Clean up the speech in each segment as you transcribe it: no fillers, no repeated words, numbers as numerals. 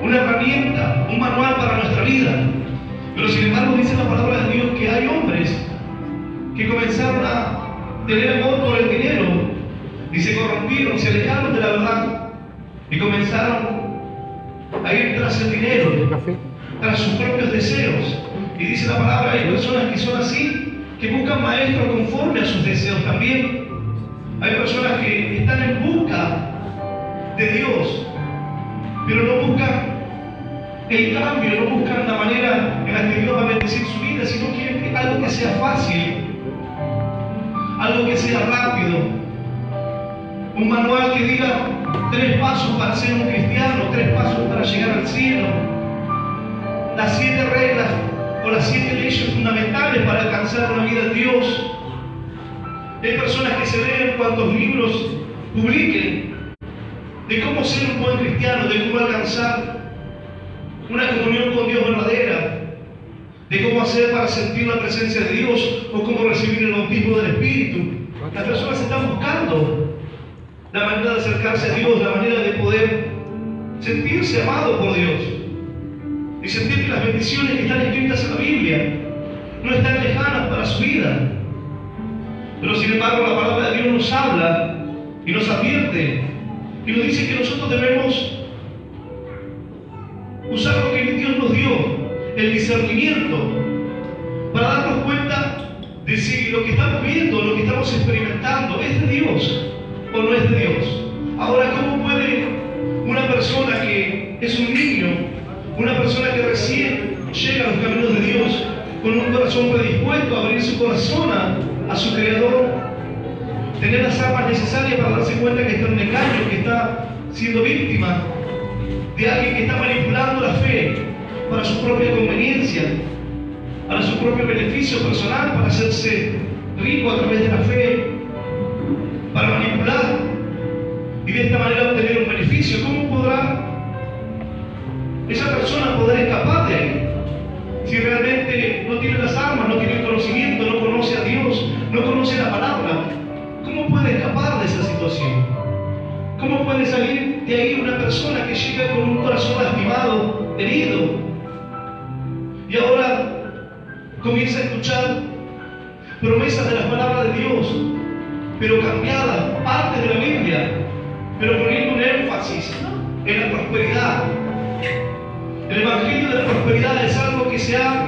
una herramienta, un manual para nuestra vida. Pero sin embargo dice la palabra de Dios que hay hombres que comenzaron a tener amor por el dinero y se corrompieron, se alejaron de la verdad y comenzaron a ir tras el dinero, tras sus propios deseos. Y dice la palabra, hay personas que son así, que buscan maestros conforme a sus deseos también. Hay personas que están en busca de Dios, pero no buscan el cambio, no buscan la manera en la que Dios va a bendecir su vida, sino quieren algo que sea fácil, algo que sea rápido, un manual que diga 3 pasos para ser un cristiano, 3 pasos para llegar al cielo, las 7 reglas o las 7 leyes fundamentales para alcanzar una vida en Dios. Hay personas que se leen cuantos libros publiquen de cómo ser un buen cristiano, de cómo alcanzar una comunión con Dios verdadera, de cómo hacer para sentir la presencia de Dios o cómo recibir el bautismo del Espíritu. Las personas están buscando la manera de acercarse a Dios, la manera de poder sentirse amado por Dios y sentir que las bendiciones que están escritas en la Biblia no están lejanas para su vida. Pero sin embargo la palabra de Dios nos habla y nos advierte y nos dice que nosotros debemos usar lo que Dios nos dio, el discernimiento, para darnos cuenta de si lo que estamos viendo, lo que estamos experimentando es de Dios o no es de Dios. Ahora, ¿cómo puede una persona que es un niño, una persona que recién llega a los caminos de Dios, con un corazón predispuesto a abrir su corazón a su Creador, tener las armas necesarias para darse cuenta que está en un engaño, que está siendo víctima de alguien que está manipulando la fe para su propia conveniencia, para su propio beneficio personal, para hacerse rico a través de la fe, para manipular y de esta manera obtener un beneficio? ¿Cómo podrá esa persona poder escapar de ahí si realmente no tiene las armas, no tiene el conocimiento, no conoce a Dios, no conoce la palabra? ¿Cómo puede escapar de esa situación? ¿Cómo puede salir de ahí una persona que llega con un corazón lastimado, herido, y ahora comienza a escuchar promesas de las palabras de Dios, pero cambiadas, partes de la Biblia, pero poniendo un énfasis en la prosperidad? El evangelio de la prosperidad es algo que se ha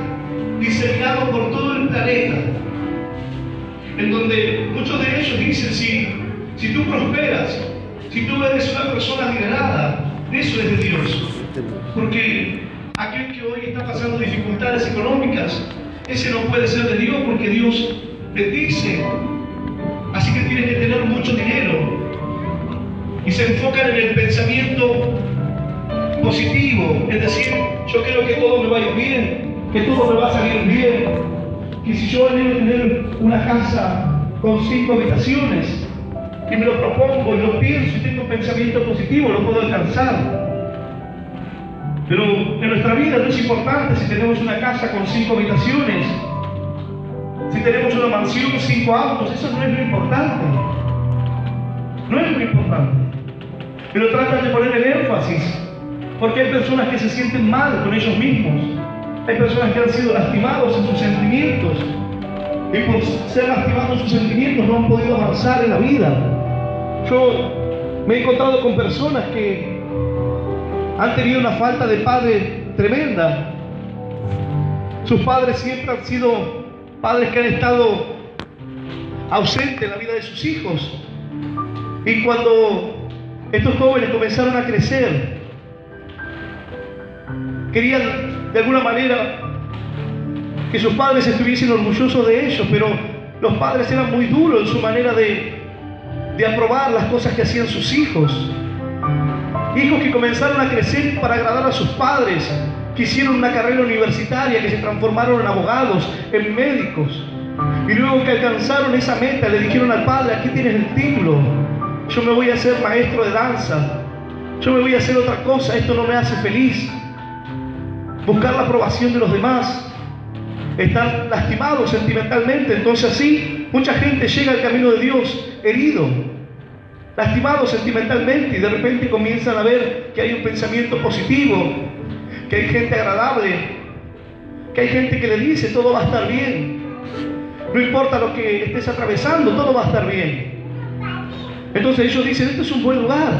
diseminado por todo el planeta, en donde muchos de ellos dicen, si tú prosperas, si tú eres una persona adinerada, eso es de Dios. Porque aquel que hoy está pasando dificultades económicas, ese no puede ser de Dios, porque Dios bendice. Así que tienes que tener mucho dinero. Y se enfocan en el pensamiento positivo, es decir, yo quiero que todo me vaya bien, que todo me va a salir bien, que si yo anhelo tener una casa con 5 habitaciones, y me lo propongo y lo pienso y tengo pensamiento positivo, lo puedo alcanzar. Pero en nuestra vida no es importante si tenemos una casa con 5 habitaciones, si tenemos una mansión, 5 autos, eso no es lo importante. No es lo importante. Pero tratan de poner el énfasis, porque hay personas que se sienten mal con ellos mismos. Hay personas que han sido lastimados en sus sentimientos, y por ser lastimados en sus sentimientos no han podido avanzar en la vida. Yo me he encontrado con personas que han tenido una falta de padre tremenda. Sus padres siempre han sido padres que han estado ausentes en la vida de sus hijos. Y cuando estos jóvenes comenzaron a crecer, querían de alguna manera que sus padres estuviesen orgullosos de ellos, pero los padres eran muy duros en su manera de aprobar las cosas que hacían sus hijos. Hijos que comenzaron a crecer para agradar a sus padres, que hicieron una carrera universitaria, que se transformaron en abogados, en médicos, y luego que alcanzaron esa meta le dijeron al padre: aquí tienes el título, yo me voy a hacer maestro de danza, yo me voy a hacer otra cosa, esto no me hace feliz. Buscar la aprobación de los demás, estar lastimados sentimentalmente. Entonces así mucha gente llega al camino de Dios herido, lastimados sentimentalmente, y de repente comienzan a ver que hay un pensamiento positivo, que hay gente agradable, que hay gente que le dice todo va a estar bien, no importa lo que estés atravesando, todo va a estar bien. Entonces ellos dicen, este es un buen lugar.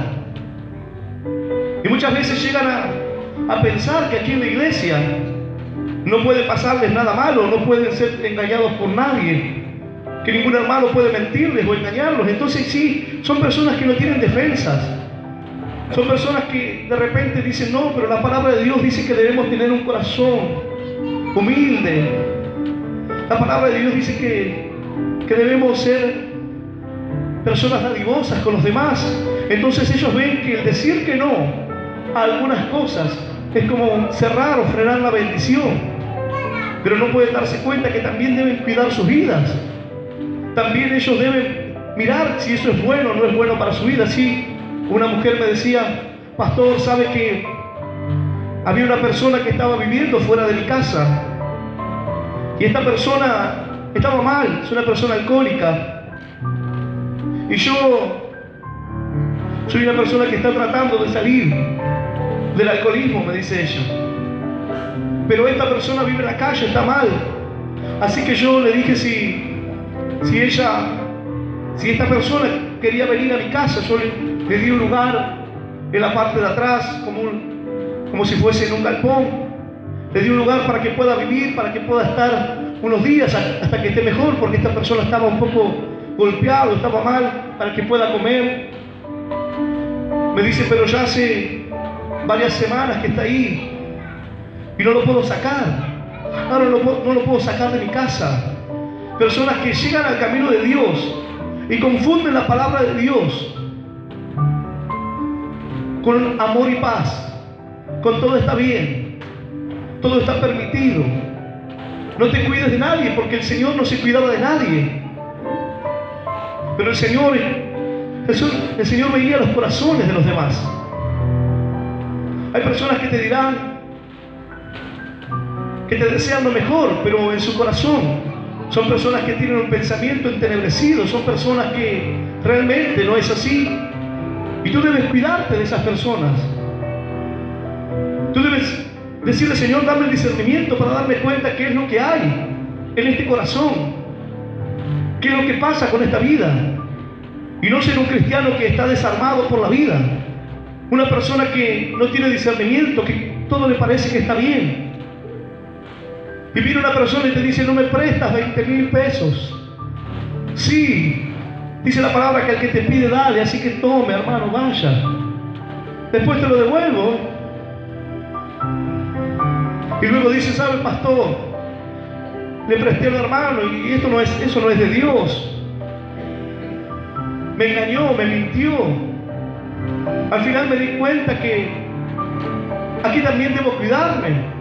Y muchas veces llegan a pensar que aquí en la iglesia no puede pasarles nada malo, no pueden ser engañados por nadie, que ningún hermano puede mentirles o engañarlos. Entonces sí, son personas que no tienen defensas, son personas que de repente dicen, no, pero la palabra de Dios dice que debemos tener un corazón humilde. La palabra de Dios dice que debemos ser personas dadivosas con los demás. Entonces ellos ven que el decir que no a algunas cosas es como cerrar o frenar la bendición, pero no pueden darse cuenta que también deben cuidar sus vidas. También ellos deben mirar si eso es bueno o no es bueno para su vida. Sí, una mujer me decía, pastor, ¿sabe que había una persona que estaba viviendo fuera de mi casa? Y esta persona estaba mal, es una persona alcohólica. Y yo soy una persona que está tratando de salir del alcoholismo, me dice ella. Pero esta persona vive en la calle, está mal. Así que yo le dije si esta persona quería venir a mi casa, yo le di un lugar en la parte de atrás, como si fuese en un galpón. Le di un lugar para que pueda vivir, para que pueda estar unos días hasta que esté mejor, porque esta persona estaba un poco golpeado, estaba mal, para que pueda comer. Me dice, pero ya hace varias semanas que está ahí y no lo puedo sacar. Ahora no lo puedo sacar de mi casa. Personas que llegan al camino de Dios y confunden la palabra de Dios con amor y paz, con todo está bien, todo está permitido. No te cuides de nadie, porque el Señor no se cuidaba de nadie. Pero el Señor veía los corazones de los demás. Hay personas que te dirán, que te desean lo mejor, pero en su corazón son personas que tienen un pensamiento entenebrecido, son personas que realmente no es así. Y tú debes cuidarte de esas personas. Tú debes decirle, Señor, dame el discernimiento para darme cuenta qué es lo que hay en este corazón, qué es lo que pasa con esta vida. Y no ser un cristiano que está desarmado por la vida, una persona que no tiene discernimiento, que todo le parece que está bien. Y viene una persona y te dice, no me prestas 20,000 pesos. Sí, dice la palabra que al que te pide dale, así que tome, hermano, vaya. Después te lo devuelvo. Y luego dice, ¿sabe, pastor? Le presté al hermano y eso no es de Dios. Me engañó, me mintió. Al final me di cuenta que aquí también debo cuidarme.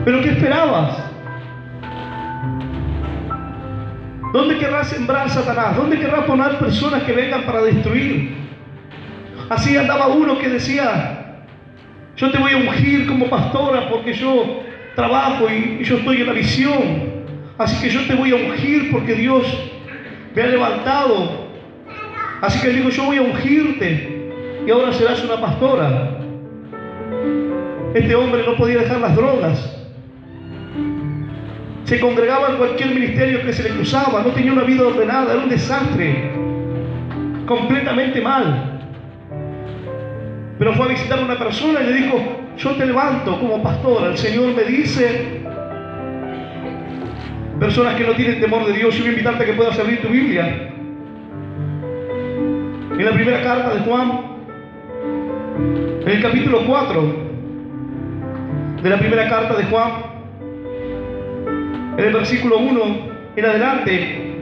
¿Pero qué esperabas? ¿Dónde querrás sembrar Satanás? ¿Dónde querrás poner personas que vengan para destruir? Así andaba uno que decía, yo te voy a ungir como pastora porque yo trabajo y yo estoy en la visión. Así que yo te voy a ungir porque Dios me ha levantado. Así que digo, yo voy a ungirte y ahora serás una pastora. Este hombre no podía dejar las drogas. Se congregaba en cualquier ministerio que se le cruzaba, no tenía una vida ordenada, era un desastre, completamente mal. Pero fue a visitar a una persona y le dijo, yo te levanto como pastora, el Señor me dice. Personas que no tienen temor de Dios, yo voy a invitarte a que puedas abrir tu Biblia en la primera carta de Juan, en el capítulo 4 de la primera carta de Juan, en el versículo 1 en adelante.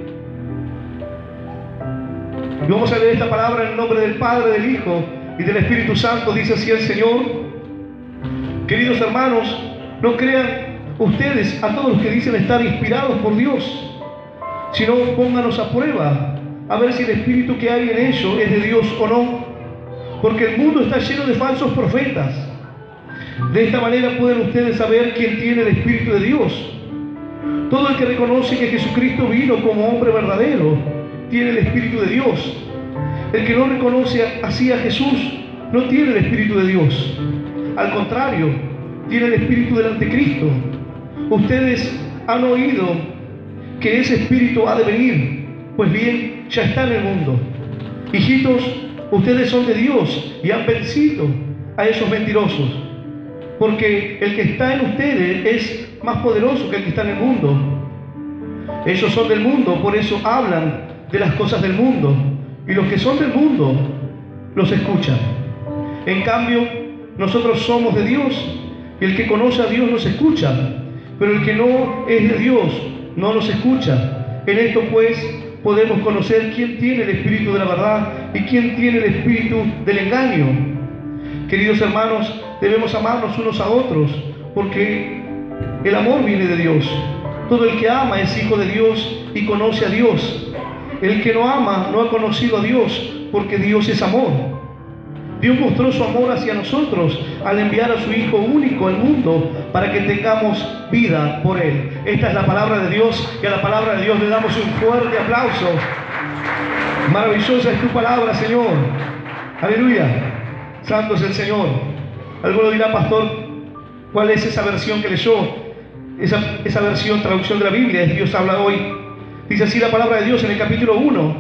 Y vamos a leer esta palabra en el nombre del Padre, del Hijo y del Espíritu Santo. Dice así el Señor: queridos hermanos, no crean ustedes a todos los que dicen estar inspirados por Dios, sino pónganos a prueba a ver si el espíritu que hay en ellos es de Dios o no, porque el mundo está lleno de falsos profetas. De esta manera pueden ustedes saber quién tiene el Espíritu de Dios. Todo el que reconoce que Jesucristo vino como hombre verdadero tiene el Espíritu de Dios. El que no reconoce así a Jesús no tiene el Espíritu de Dios. Al contrario, tiene el espíritu del anticristo. Ustedes han oído que ese espíritu ha de venir. Pues bien, ya está en el mundo. Hijitos, ustedes son de Dios y han vencido a esos mentirosos. Porque el que está en ustedes es más poderoso que el que está en el mundo. Ellos son del mundo, por eso hablan de las cosas del mundo. Y los que son del mundo los escuchan. En cambio, nosotros somos de Dios, y el que conoce a Dios nos escucha, pero el que no es de Dios no nos escucha. En esto pues podemos conocer quién tiene el espíritu de la verdad y quién tiene el espíritu del engaño. Queridos hermanos, debemos amarnos unos a otros, porque el amor viene de Dios. Todo el que ama es hijo de Dios y conoce a Dios. El que no ama no ha conocido a Dios, porque Dios es amor. Dios mostró su amor hacia nosotros al enviar a su Hijo único al mundo para que tengamos vida por Él. Esta es la palabra de Dios, y a la palabra de Dios le damos un fuerte aplauso. Maravillosa es tu palabra, Señor. Aleluya. Santo es el Señor. Alguno dirá, pastor, ¿cuál es esa versión que leyó? Esa versión, traducción de la Biblia, es Dios habla hoy. Dice así la palabra de Dios en el capítulo 1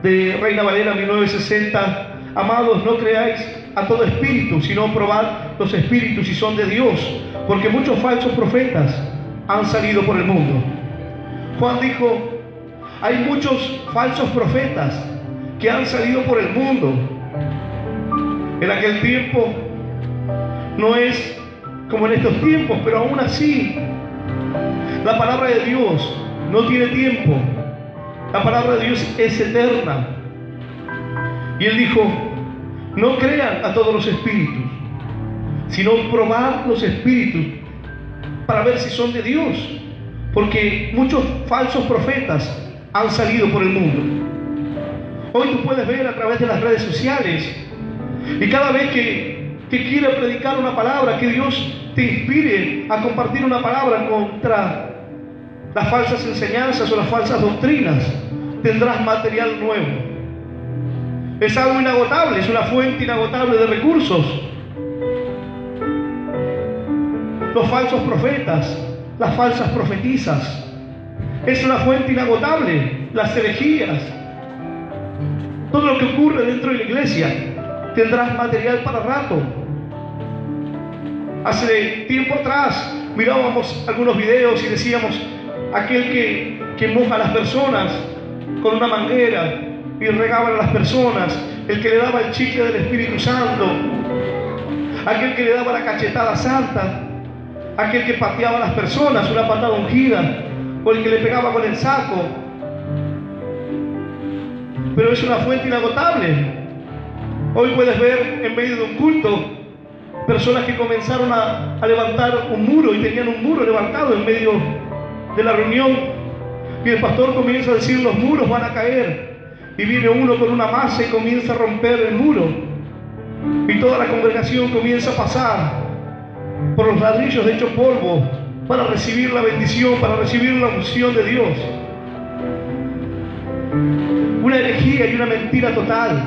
de Reina Valera 1960. Amados, no creáis a todo espíritu, sino probad los espíritus si son de Dios, porque muchos falsos profetas han salido por el mundo. Juan dijo, hay muchos falsos profetas que han salido por el mundo. En aquel tiempo no es como en estos tiempos, pero aún así la palabra de Dios no tiene tiempo. La palabra de Dios es eterna. Y Él dijo, no crean a todos los espíritus, sino probad los espíritus para ver si son de Dios, porque muchos falsos profetas han salido por el mundo. Hoy tú puedes ver a través de las redes sociales, y cada vez que quiera predicar una palabra, que Dios te inspire a compartir una palabra contra las falsas enseñanzas o las falsas doctrinas, tendrás material nuevo. Es algo inagotable, es una fuente inagotable de recursos. Los falsos profetas, las falsas profetisas, es una fuente inagotable. Las herejías, todo lo que ocurre dentro de la iglesia, tendrás material para rato. Hace tiempo atrás mirábamos algunos videos y decíamos, aquel que moja a las personas con una manguera y regaba a las personas, el que le daba el chicle del Espíritu Santo, aquel que le daba la cachetada santa, aquel que pateaba a las personas, una patada ungida, o el que le pegaba con el saco. Pero es una fuente inagotable. Hoy puedes ver en medio de un culto personas que comenzaron a levantar un muro, y tenían un muro levantado en medio de la reunión, y el pastor comienza a decir, los muros van a caer. Y viene uno con una masa y comienza a romper el muro. Y toda la congregación comienza a pasar por los ladrillos de hecho polvo para recibir la bendición, para recibir la unción de Dios. Una herejía y una mentira total.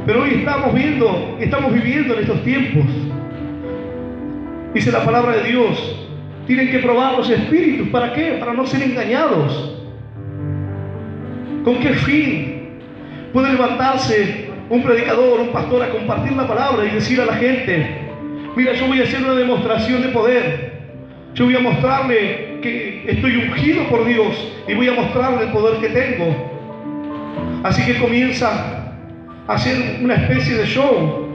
Pero hoy estamos viviendo en estos tiempos. Dice la palabra de Dios, tienen que probar los espíritus. ¿Para qué? Para no ser engañados. ¿Con qué fin puede levantarse un predicador, un pastor a compartir la palabra y decir a la gente, mira, yo voy a hacer una demostración de poder, yo voy a mostrarle que estoy ungido por Dios y voy a mostrarle el poder que tengo? Así que comienza a hacer una especie de show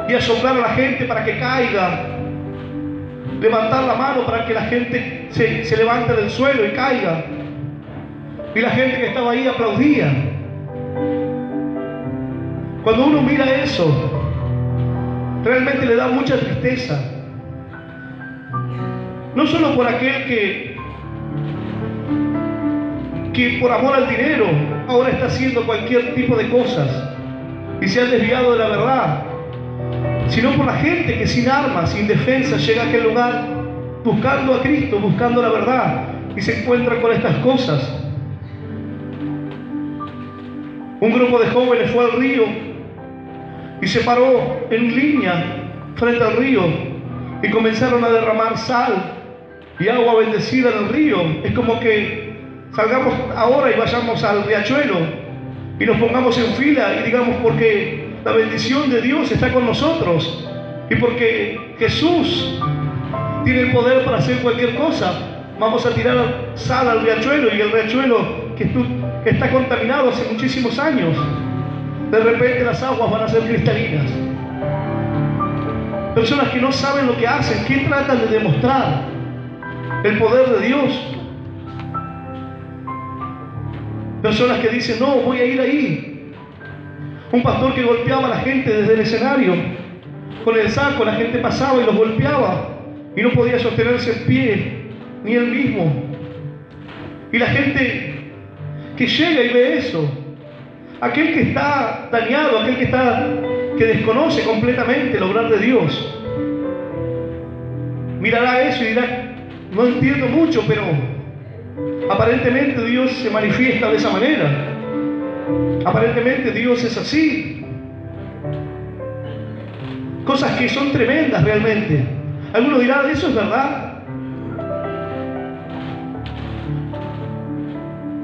y a soplar a la gente para que caiga, levantar la mano para que la gente se levante del suelo y caiga. Y la gente que estaba ahí aplaudía. Cuando uno mira eso, realmente le da mucha tristeza. No solo por aquel que por amor al dinero ahora está haciendo cualquier tipo de cosas y se han desviado de la verdad, sino por la gente que sin armas, sin defensa, llega a aquel lugar buscando a Cristo, buscando la verdad, y se encuentra con estas cosas. Un grupo de jóvenes fue al río y se paró en línea frente al río y comenzaron a derramar sal y agua bendecida en el río. Es como que salgamos ahora y vayamos al riachuelo y nos pongamos en fila y digamos, porque la bendición de Dios está con nosotros y porque Jesús tiene el poder para hacer cualquier cosa, vamos a tirar sal al riachuelo, y el riachuelo que está contaminado hace muchísimos años, de repente las aguas van a ser cristalinas. Personas que no saben lo que hacen, que tratan de demostrar el poder de Dios. Personas que dicen, no, voy a ir ahí. Un pastor que golpeaba a la gente desde el escenario con el saco, la gente pasaba y los golpeaba y no podía sostenerse en pie, ni él mismo. Y la gente que llega y ve eso, aquel que está dañado, aquel que desconoce completamente el obrar de Dios, mirará eso y dirá, no entiendo mucho, pero aparentemente Dios se manifiesta de esa manera. Aparentemente Dios es así. Cosas que son tremendas realmente. Algunos dirán, ¿eso es verdad?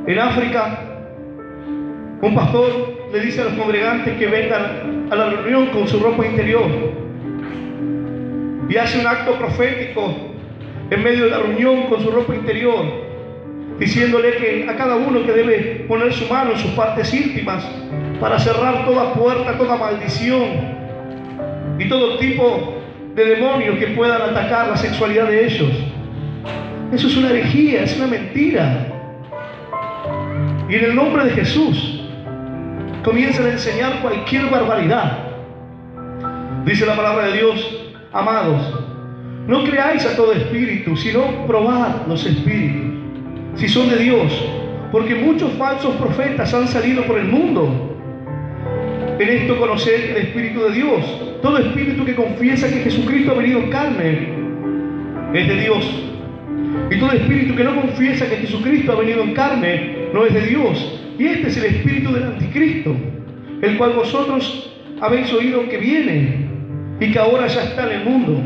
En África, un pastor le dice a los congregantes que vengan a la reunión con su ropa interior y hace un acto profético en medio de la reunión con su ropa interior, diciéndole que a cada uno que debe poner su mano en sus partes íntimas para cerrar toda puerta, toda maldición y todo tipo de demonios que puedan atacar la sexualidad de ellos. Eso es una herejía, es una mentira. Y en el nombre de Jesús comienzan a enseñar cualquier barbaridad. Dice la palabra de Dios, amados, no creáis a todo espíritu, sino probad los espíritus, si son de Dios, porque muchos falsos profetas han salido por el mundo. En esto conoced el Espíritu de Dios. Todo espíritu que confiesa que Jesucristo ha venido en carne es de Dios. Y todo espíritu que no confiesa que Jesucristo ha venido en carne no es de Dios. Y este es el espíritu del anticristo, el cual vosotros habéis oído que viene y que ahora ya está en el mundo.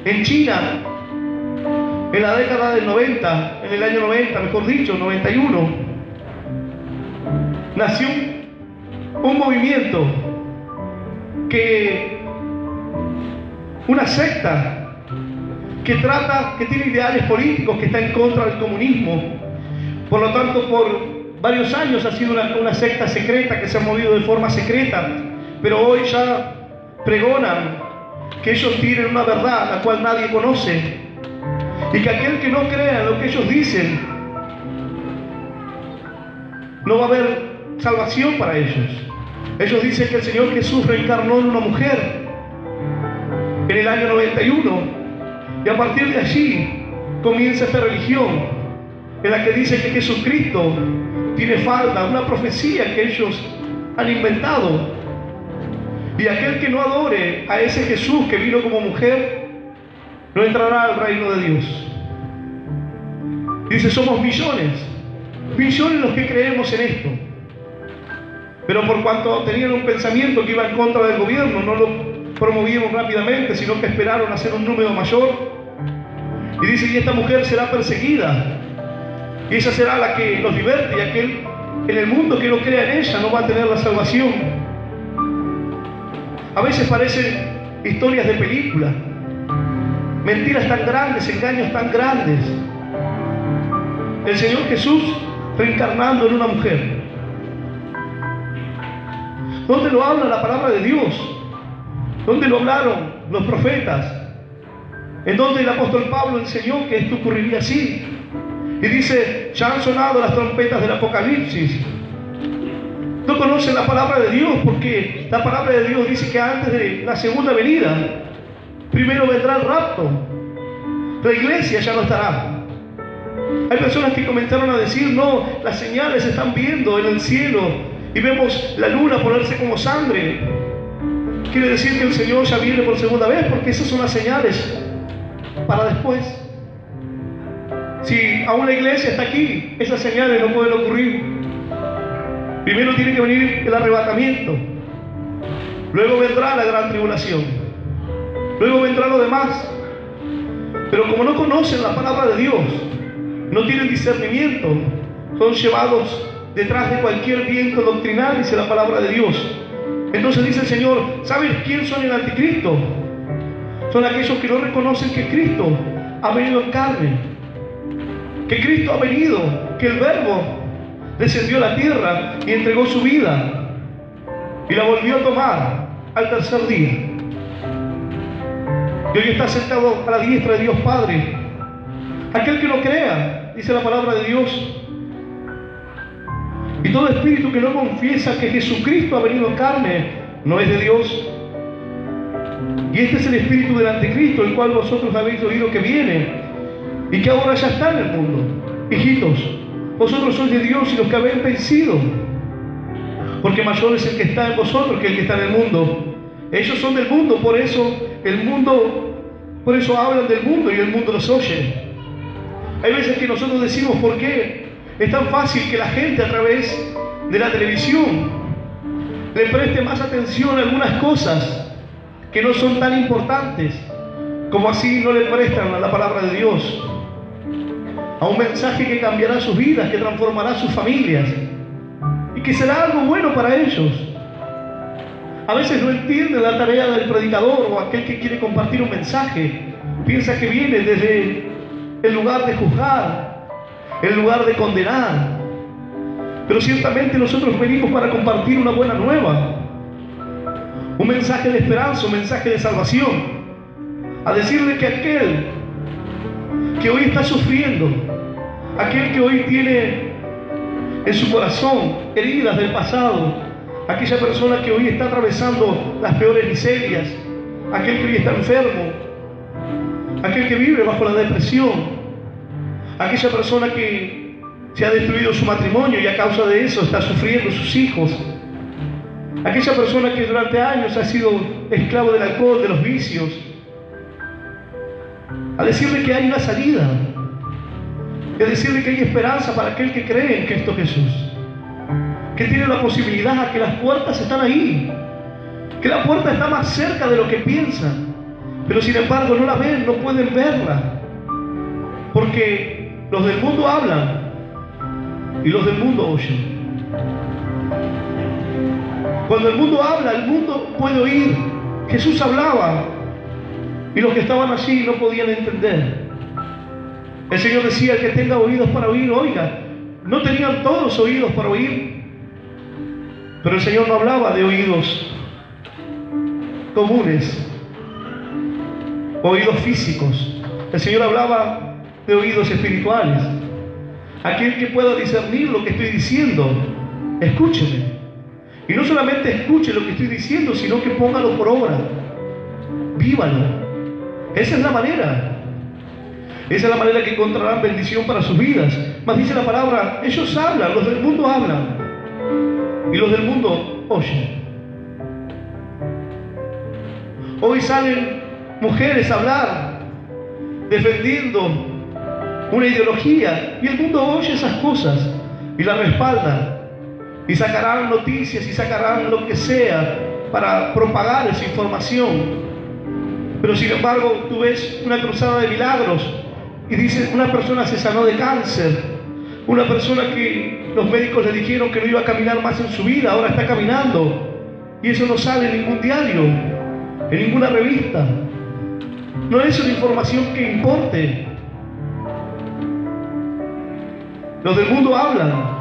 En China, en la década del 90, en el año 90, mejor dicho, 91, nació un movimiento una secta que tiene ideales políticos, que está en contra del comunismo. Por lo tanto, por varios años ha sido una secta secreta que se ha movido de forma secreta, pero hoy ya pregonan que ellos tienen una verdad la cual nadie conoce, y que aquel que no crea en lo que ellos dicen, no va a haber salvación para ellos. Ellos dicen que el Señor Jesús reencarnó en una mujer en el año 91, y a partir de allí comienza esta religión en la que dice que Jesucristo tiene falda, una profecía que ellos han inventado. Y aquel que no adore a ese Jesús que vino como mujer no entrará al reino de Dios. Dice, somos millones los que creemos en esto. Pero por cuanto tenían un pensamiento que iba en contra del gobierno, no lo promovieron rápidamente, sino que esperaron a hacer un número mayor. Y dice, y esta mujer será perseguida, y ella será la que los liberte, y aquel en el mundo que no crea en ella no va a tener la salvación. A veces parecen historias de película, mentiras tan grandes, engaños tan grandes. El Señor Jesús reencarnando en una mujer. ¿Dónde lo habla la palabra de Dios? ¿Dónde lo hablaron los profetas? En donde el apóstol Pablo enseñó que esto ocurriría así. Y dice, ya han sonado las trompetas del Apocalipsis. No conocen la palabra de Dios, porque la palabra de Dios dice que antes de la segunda venida, primero vendrá el rapto. La iglesia ya no estará. Hay personas que comenzaron a decir, no, las señales se están viendo en el cielo y vemos la luna ponerse como sangre. Quiere decir que el Señor ya viene por segunda vez, porque esas son las señales para después. Si aún la iglesia está aquí, esas señales no pueden ocurrir. Primero tiene que venir el arrebatamiento. Luego vendrá la gran tribulación. Luego vendrá lo demás. Pero como no conocen la palabra de Dios, no tienen discernimiento, son llevados detrás de cualquier viento doctrinal, dice la palabra de Dios. Entonces dice el Señor, ¿sabes quién son el anticristo? Son aquellos que no reconocen que Cristo ha venido en carne, que Cristo ha venido, que el Verbo descendió a la tierra y entregó su vida y la volvió a tomar al tercer día. Y hoy está sentado a la diestra de Dios Padre. Aquel que no crea, dice la palabra de Dios, y todo espíritu que no confiesa que Jesucristo ha venido en carne, no es de Dios. Y este es el espíritu del anticristo, el cual vosotros habéis oído que viene y que ahora ya está en el mundo. Hijitos, vosotros sois de Dios y los que habéis vencido, porque mayor es el que está en vosotros que el que está en el mundo. Ellos son del mundo, por eso hablan del mundo y el mundo los oye. Hay veces que nosotros decimos, ¿por qué es tan fácil que la gente a través de la televisión le preste más atención a algunas cosas que no son tan importantes, como así no le prestan a la palabra de Dios, a un mensaje que cambiará sus vidas, que transformará sus familias y que será algo bueno para ellos? A veces no entienden la tarea del predicador o aquel que quiere compartir un mensaje. Piensa que viene desde el lugar de juzgar, el lugar de condenar. Pero ciertamente nosotros venimos para compartir una buena nueva, un mensaje de esperanza, un mensaje de salvación, a decirle que aquel que hoy está sufriendo, aquel que hoy tiene en su corazón heridas del pasado, aquella persona que hoy está atravesando las peores miserias, aquel que hoy está enfermo, aquel que vive bajo la depresión, aquella persona que se ha destruido su matrimonio y a causa de eso está sufriendo sus hijos, aquella persona que durante años ha sido esclavo del alcohol, de los vicios, a decirle que hay una salida, a decirle que hay esperanza para aquel que cree en Cristo Jesús, que tiene la posibilidad, que las puertas están ahí, que la puerta está más cerca de lo que piensan, pero sin embargo no la ven, no pueden verla, porque los del mundo hablan y los del mundo oyen. Cuando el mundo habla, el mundo puede oír. Jesús hablaba y los que estaban allí no podían entender. El Señor decía, el que tenga oídos para oír, oiga. No tenían todos oídos para oír, pero el Señor no hablaba de oídos comunes, oídos físicos. El Señor hablaba de oídos espirituales. Aquel que pueda discernir lo que estoy diciendo, escúcheme. Y no solamente escuche lo que estoy diciendo, sino que póngalo por obra. Vívalo. Esa es la manera. Esa es la manera que encontrarán bendición para sus vidas. Mas dice la palabra, ellos hablan, los del mundo hablan, y los del mundo oyen. Hoy salen mujeres a hablar, defendiendo una ideología, y el mundo oye esas cosas y las respalda. Y sacarán noticias y sacarán lo que sea para propagar esa información. Pero sin embargo, tú ves una cruzada de milagros y dices, una persona se sanó de cáncer, una persona que los médicos le dijeron que no iba a caminar más en su vida, ahora está caminando. Y eso no sale en ningún diario, en ninguna revista. No es una información que importe. Los del mundo hablan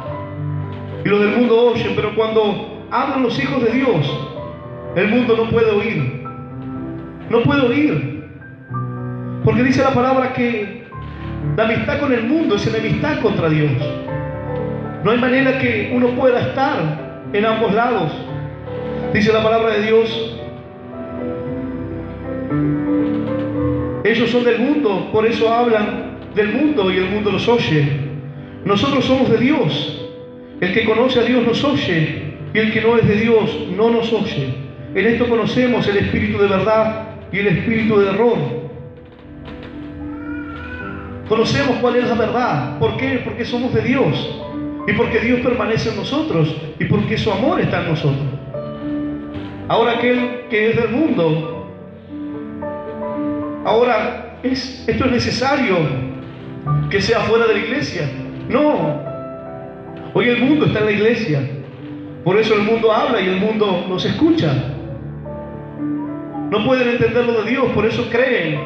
y los del mundo oyen, pero cuando hablan los hijos de Dios, el mundo no puede oír. No puede oír. Porque dice la palabra que la amistad con el mundo es enemistad contra Dios. No hay manera que uno pueda estar en ambos lados. Dice la palabra de Dios, ellos son del mundo, por eso hablan del mundo y el mundo los oye. Nosotros somos de Dios. El que conoce a Dios nos oye, y el que no es de Dios no nos oye. En esto conocemos el espíritu de verdad y el espíritu de error. Conocemos cuál es la verdad. ¿Por qué? Porque somos de Dios. y porque Dios permanece en nosotros y porque su amor está en nosotros. Ahora aquel que es del mundo, ahora esto es necesario que sea fuera de la iglesia. No, hoy el mundo está en la iglesia, por eso el mundo habla y el mundo nos escucha. No pueden entender lo de Dios, por eso creen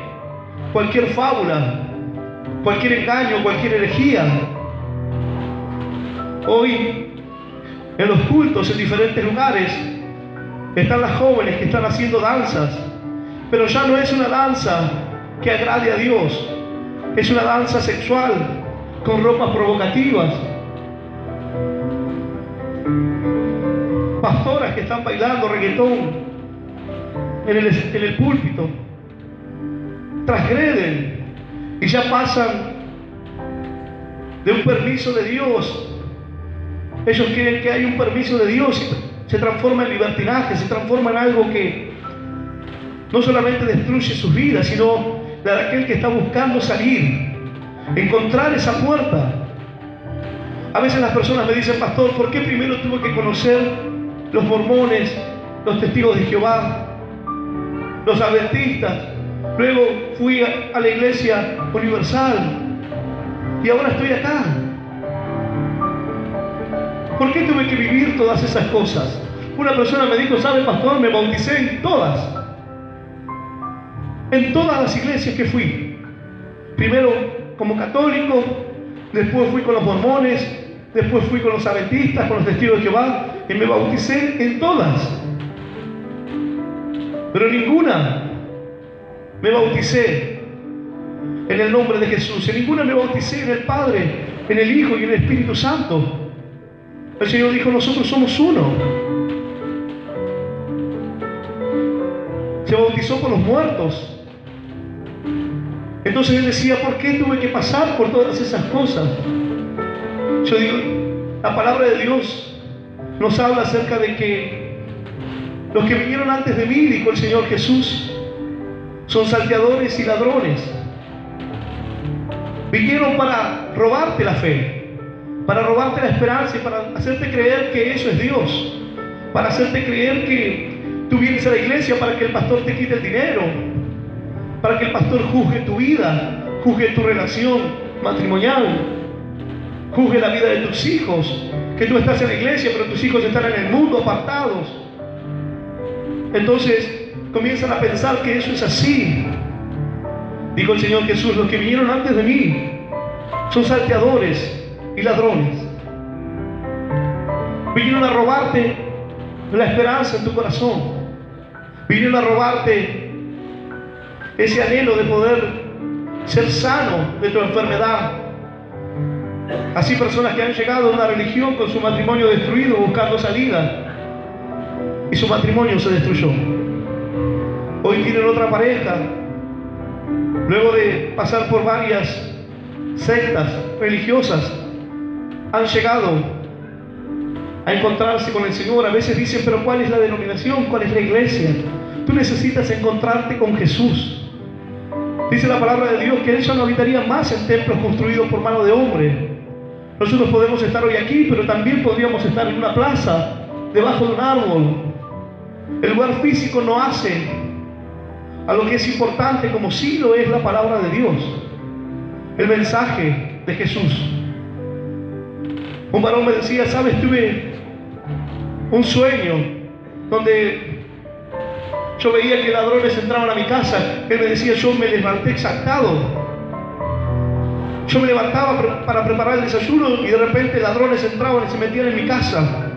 cualquier fábula, cualquier engaño, cualquier herejía. Hoy, en los cultos, en diferentes lugares, están las jóvenes que están haciendo danzas, pero ya no es una danza que agrade a Dios, es una danza sexual, con ropas provocativas. Pastoras que están bailando reggaetón en el púlpito, transgreden y ya pasan de un permiso de Dios. Ellos creen que hay un permiso de Dios y se transforma en libertinaje, se transforma en algo que no solamente destruye sus vidas, sino de aquel que está buscando salir, encontrar esa puerta. A veces las personas me dicen: pastor, ¿por qué primero tuve que conocer los mormones, los testigos de Jehová, los adventistas? Luego fui a la iglesia universal y ahora estoy acá. ¿Por qué tuve que vivir todas esas cosas? Una persona me dijo: ¿sabe, pastor? Me bauticé en todas las iglesias que fui. Primero como católico, después fui con los mormones, después fui con los adventistas, con los testigos de Jehová, y me bauticé en todas. Pero ninguna me bauticé en el nombre de Jesús. En ninguna me bauticé en el Padre, en el Hijo y en el Espíritu Santo. El Señor dijo: nosotros somos uno. Se bautizó con los muertos. Entonces Él decía: ¿por qué tuve que pasar por todas esas cosas? Yo digo, la palabra de Dios nos habla acerca de que los que vinieron antes de mí, dijo el Señor Jesús, son salteadores y ladrones. Vinieron para robarte la fe, para robarte la esperanza y para hacerte creer que eso es Dios, para hacerte creer que tú vienes a la iglesia para que el pastor te quite el dinero, para que el pastor juzgue tu vida, juzgue tu relación matrimonial, juzgue la vida de tus hijos, que tú estás en la iglesia pero tus hijos están en el mundo apartados. Entonces comienzan a pensar que eso es así. Dijo el Señor Jesús: los que vinieron antes de mí son salteadores y ladrones. Vinieron a robarte la esperanza en tu corazón. Vinieron a robarte ese anhelo de poder ser sano de tu enfermedad. Así personas que han llegado a una religión con su matrimonio destruido, buscando salida, y su matrimonio se destruyó. Hoy tienen otra pareja, luego de pasar por varias sectas religiosas, han llegado a encontrarse con el Señor. A veces dicen: pero ¿cuál es la denominación? ¿Cuál es la iglesia? Tú necesitas encontrarte con Jesús. Dice la palabra de Dios que Él ya no habitaría más en templos construidos por mano de hombre. Nosotros podemos estar hoy aquí, pero también podríamos estar en una plaza, debajo de un árbol. El lugar físico no hace a lo que es importante, como sí lo es la palabra de Dios, el mensaje de Jesús. Un varón me decía: ¿sabes? Tuve un sueño donde yo veía que ladrones entraban a mi casa. Él me decía: yo me levanté exaltado. Yo me levantaba para preparar el desayuno y de repente ladrones entraban y se metían en mi casa.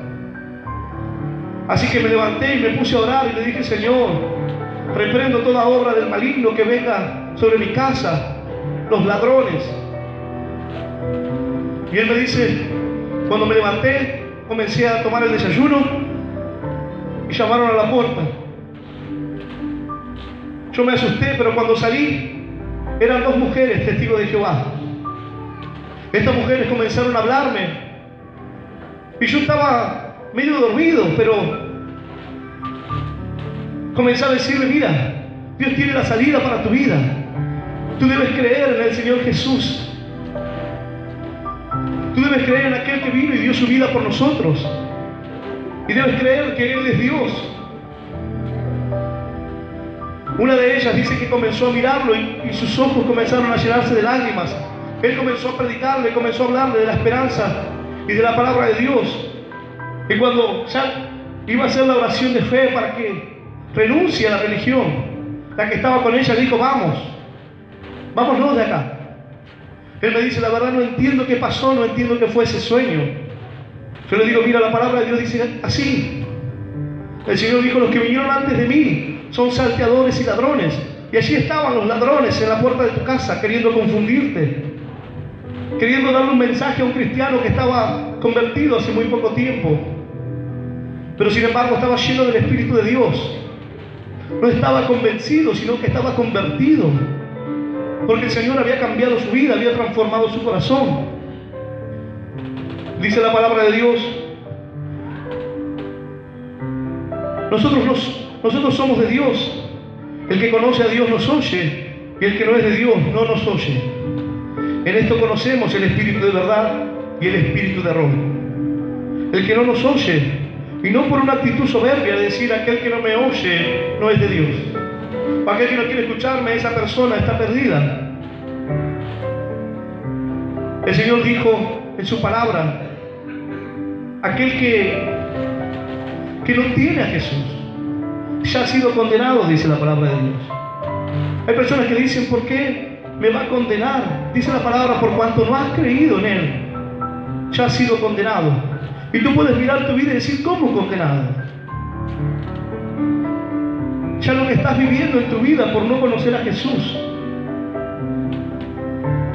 Así que me levanté y me puse a orar y le dije: Señor, reprendo toda obra del maligno que venga sobre mi casa, los ladrones. Y él me dice: cuando me levanté, comencé a tomar el desayuno y llamaron a la puerta. Yo me asusté, pero cuando salí, eran dos mujeres testigos de Jehová. Estas mujeres comenzaron a hablarme y yo estaba medio dormido, pero comencé a decirle: mira, Dios tiene la salida para tu vida. Tú debes creer en el Señor Jesús. Tú debes creer en aquel que vino y dio su vida por nosotros. Y debes creer que Él es Dios. Una de ellas dice que comenzó a mirarlo y sus ojos comenzaron a llenarse de lágrimas. Él comenzó a predicarle, comenzó a hablarle de la esperanza y de la palabra de Dios. Y cuando ya iba a hacer la oración de fe para que renuncie a la religión, la que estaba con ella dijo: vámonos de acá. Él me dice: la verdad no entiendo qué pasó, no entiendo qué fue ese sueño. Yo le digo: mira, la palabra de Dios dice así. El Señor dijo: los que vinieron antes de mí son salteadores y ladrones. Y allí estaban los ladrones en la puerta de tu casa, queriendo confundirte, queriendo darle un mensaje a un cristiano que estaba convertido hace muy poco tiempo, pero sin embargo estaba lleno del Espíritu de Dios. No estaba convencido, sino que estaba convertido, porque el Señor había cambiado su vida, había transformado su corazón. Dice la palabra de Dios: nosotros somos de Dios. El que conoce a Dios nos oye, y el que no es de Dios no nos oye. En esto conocemos el espíritu de verdad y el espíritu de error. El que no nos oye, y no por una actitud soberbia de decir: aquel que no me oye no es de Dios, o aquel que no quiere escucharme, esa persona está perdida. El Señor dijo en su palabra: aquel que no tiene a Jesús ya ha sido condenado, dice la palabra de Dios. Hay personas que dicen: ¿por qué me va a condenar? Dice la palabra: por cuanto no has creído en Él, ya has sido condenado. Y tú puedes mirar tu vida y decir: ¿cómo condenado? Ya lo que estás viviendo en tu vida por no conocer a Jesús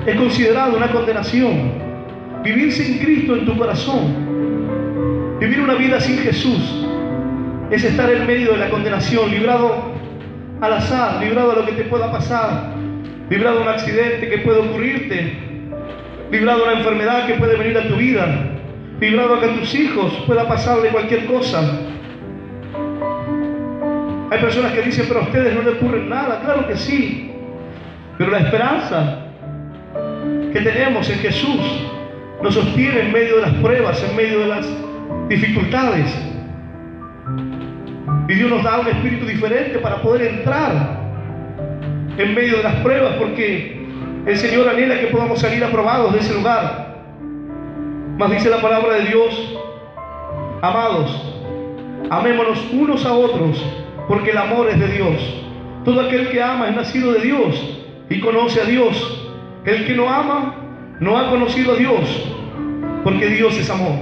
es considerado una condenación. Vivir sin Cristo en tu corazón, vivir una vida sin Jesús, es estar en medio de la condenación, librado al azar, librado a lo que te pueda pasar, librado a un accidente que puede ocurrirte, librado a una enfermedad que puede venir a tu vida, librado a que a tus hijos pueda pasarle cualquier cosa. Hay personas que dicen: pero a ustedes no les ocurre nada. Claro que sí, pero la esperanza que tenemos en Jesús nos sostiene en medio de las pruebas, en medio de las dificultades. Y Dios nos da un espíritu diferente para poder entrar en medio de las pruebas, porque el Señor anhela que podamos salir aprobados de ese lugar. Mas dice la palabra de Dios: amados, amémonos unos a otros, porque el amor es de Dios. Todo aquel que ama es nacido de Dios y conoce a Dios. El que no ama no ha conocido a Dios, porque Dios es amor.